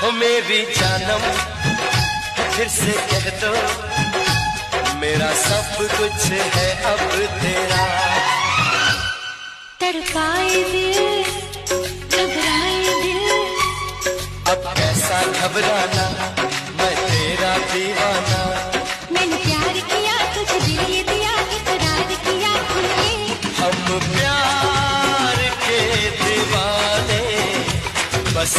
ओ मेरी जानम फिर से कह दो, मेरा सब कुछ है अब तेरा। तड़पाए दिल, घबराए दिल, अब कैसा घबराना, मैं तेरा दीवाना। मैंने प्यार किया, तुझे दिल ये दिया, इकरार किया खुले। हम प्यार के दीवाने, बस